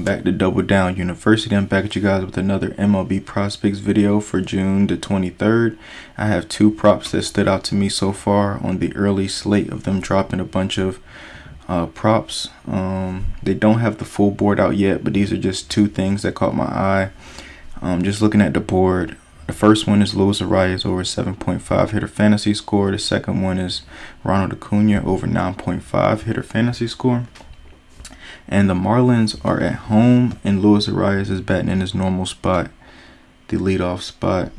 back to Double Down University. I'm back at you guys with another MLB PrizePicks video for June the 23rd. I have two props that stood out to me so far on the early slate of them dropping a bunch of props. They don't have the full board out yet, but these are just two things that caught my eye. Just looking at the board, the first one is Luis Arias over 7.5 hitter fantasy score. The second one is Ronald Acuna over 9.5 hitter fantasy score. And the Marlins are at home, and Luis Arias is batting in his normal spot, the leadoff spot.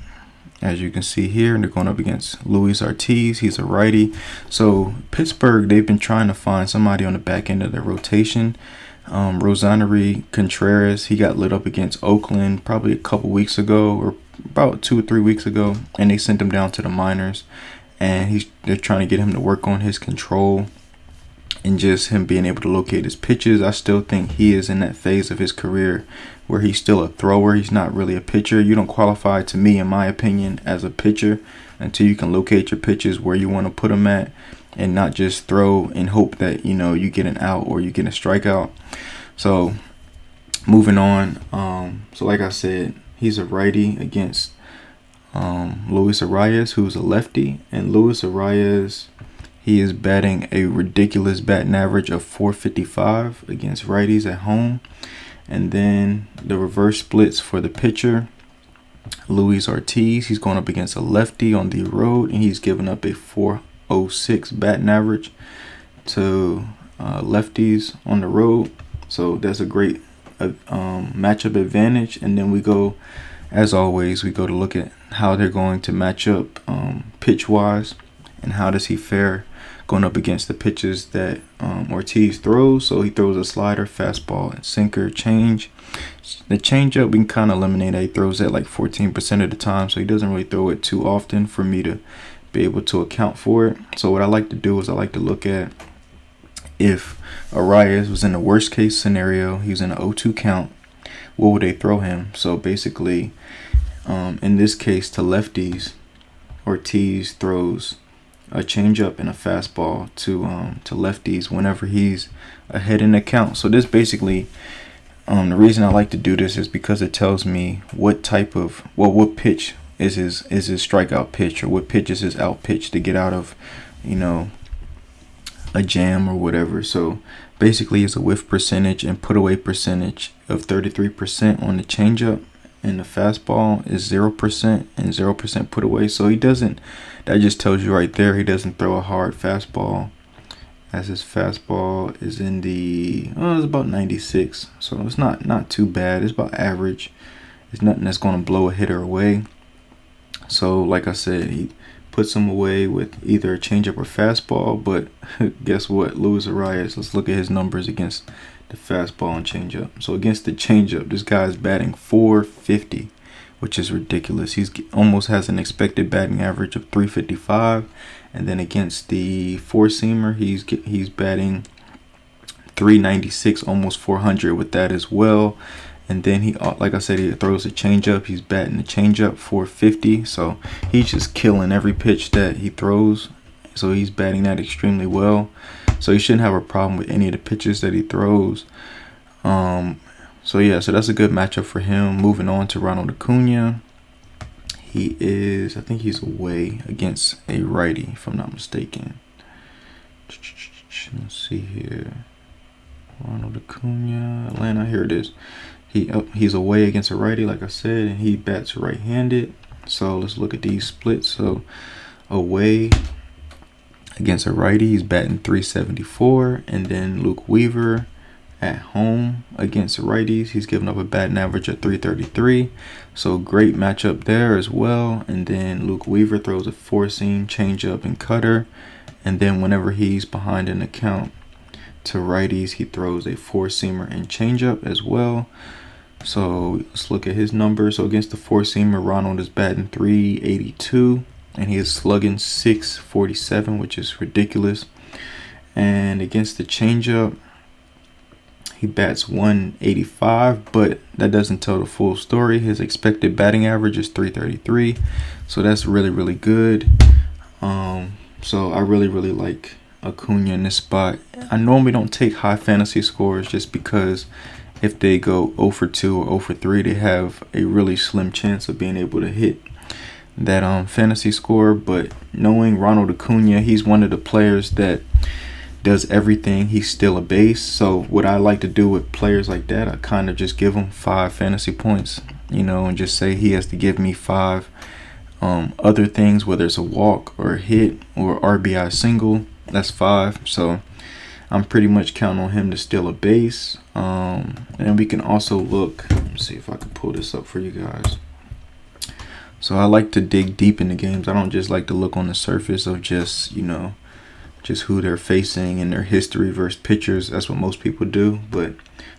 As you can see here, they're going up against Luis Ortiz. He's a righty. So Pittsburgh, they've been trying to find somebody on the back end of their rotation. Rosanary Contreras, he got lit up against Oakland probably a couple weeks ago, or about 2 or 3 weeks ago, and they sent him down to the minors. And they're trying to get him to work on his control and just him being able to locate his pitches. I still think he is in that phase of his career where he's still a thrower. He's not really a pitcher. You don't qualify, to me, in my opinion, as a pitcher until you can locate your pitches where you want to put them at and not just throw and hope that, you get an out or you get a strikeout. So moving on. So like I said, he's a righty against Luis Arias, who's a lefty. And Luis Arias, he is batting a ridiculous batting average of .455 against righties at home. And then the reverse splits for the pitcher, Luis Ortiz. He's going up against a lefty on the road, and he's giving up a .406 batting average to lefties on the road. So that's a great matchup advantage. And then we go, as always, we go to look at how they're going to match up pitch-wise, and how does he fare going up against the pitches that Ortiz throws. So he throws a slider, fastball, and sinker, change. The changeup we can kind of eliminate. He throws that like 14% of the time, so he doesn't really throw it too often for me to be able to account for it. So what I like to do is I like to look at if Arias was in the worst case scenario, he's in an 0-2 count, what would they throw him? So basically, in this case to lefties, Ortiz throws a changeup and a fastball to lefties whenever he's ahead in the count. So this basically, the reason I like to do this is because it tells me what pitch is his strikeout pitch, or what pitch is his out pitch to get out of, a jam or whatever. So basically, it's a whiff percentage and put away percentage of 33% on the changeup, and the fastball is 0% and 0% put away. So that just tells you right there, he doesn't throw a hard fastball, as his fastball is in it's about 96. So it's not too bad. It's about average. It's nothing that's going to blow a hitter away. So like I said, he puts him away with either a changeup or fastball. But guess what? Luis Arias, let's look at his numbers against the fastball and changeup. So against the changeup, this guy's batting .450, which is ridiculous. He's almost has an expected batting average of .355, and then against the four-seamer, he's batting .396, almost .400 with that as well. And then he, like I said, he throws a changeup. He's batting the changeup .450, so he's just killing every pitch that he throws. So he's batting that extremely well. So he shouldn't have a problem with any of the pitches that he throws. So that's a good matchup for him. Moving on to Ronald Acuna. I think he's away against a righty, if I'm not mistaken. Let's see here. Ronald Acuna, Atlanta, here it is. He's away against a righty, like I said, and he bats right-handed. So let's look at these splits. So away against a righty, he's batting .374, and then Luke Weaver at home against righties, he's giving up a batting average of .333. So great matchup there as well. And then Luke Weaver throws a four-seam, changeup, and cutter. And then whenever he's behind in the count to righties, he throws a four-seamer and changeup as well. So let's look at his numbers. So against the four-seamer, Ronald is batting .382. And he is slugging .647, which is ridiculous. And against the changeup, he bats .185, but that doesn't tell the full story. His expected batting average is .333, so that's really, really good. So I really, really like Acuna in this spot. I normally don't take high fantasy scores just because if they go 0 for 2 or 0 for 3, they have a really slim chance of being able to hit that fantasy score. But knowing Ronald Acuna, he's one of the players that does everything. He's still a base. So what I like to do with players like that, I kind of just give him 5 fantasy points, and just say he has to give me 5 other things, whether it's a walk or a hit or RBI single. That's 5. So I'm pretty much counting on him to steal a base. And we can also look, let me see if I can pull this up for you guys. So I like to dig deep into games. I don't just like to look on the surface of just who they're facing and their history versus pitchers. That's what most people do. But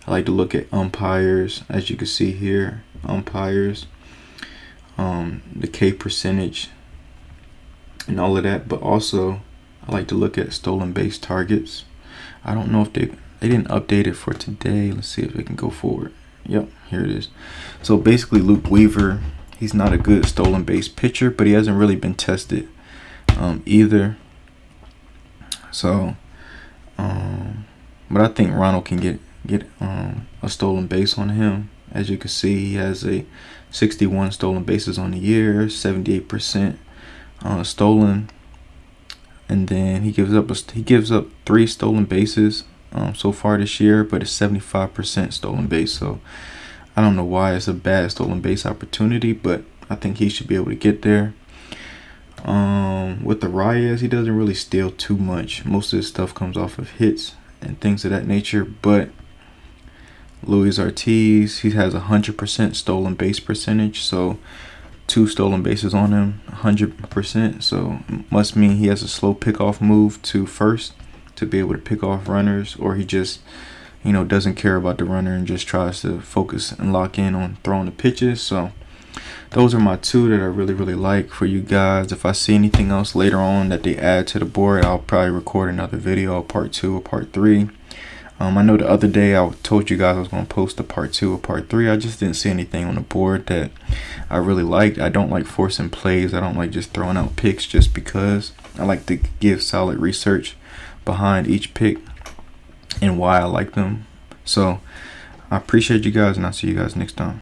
I like to look at umpires, as you can see here, umpires, the K percentage and all of that. But also I like to look at stolen base targets. I don't know if they didn't update it for today. Let's see if we can go forward. Yep, here it is. So basically Luke Weaver, he's not a good stolen base pitcher, but he hasn't really been tested either. So but I think Ronald can get a stolen base on him. As you can see, he has a 61 stolen bases on the year, 78% stolen. And then he gives up 3 stolen bases so far this year, but it's 75% stolen base. So I don't know why it's a bad stolen base opportunity, but I think he should be able to get there. With the Reyes, he doesn't really steal too much. Most of his stuff comes off of hits and things of that nature. But Luis Ortiz, he has 100% stolen base percentage. So 2 stolen bases on him, 100%. So must mean he has a slow pickoff move to first to be able to pick off runners, or he just doesn't care about the runner and just tries to focus and lock in on throwing the pitches. So those are my 2 that I really like for you guys. If I see anything else later on that they add to the board, I'll probably record another video, part 2 or part 3. I know the other day I told you guys I was going to post a part 2 or part 3. I just didn't see anything on the board that I really liked. I don't like forcing plays. I don't like just throwing out picks just because. I like to give solid research behind each pick and why I like them. So I appreciate you guys, and I'll see you guys next time.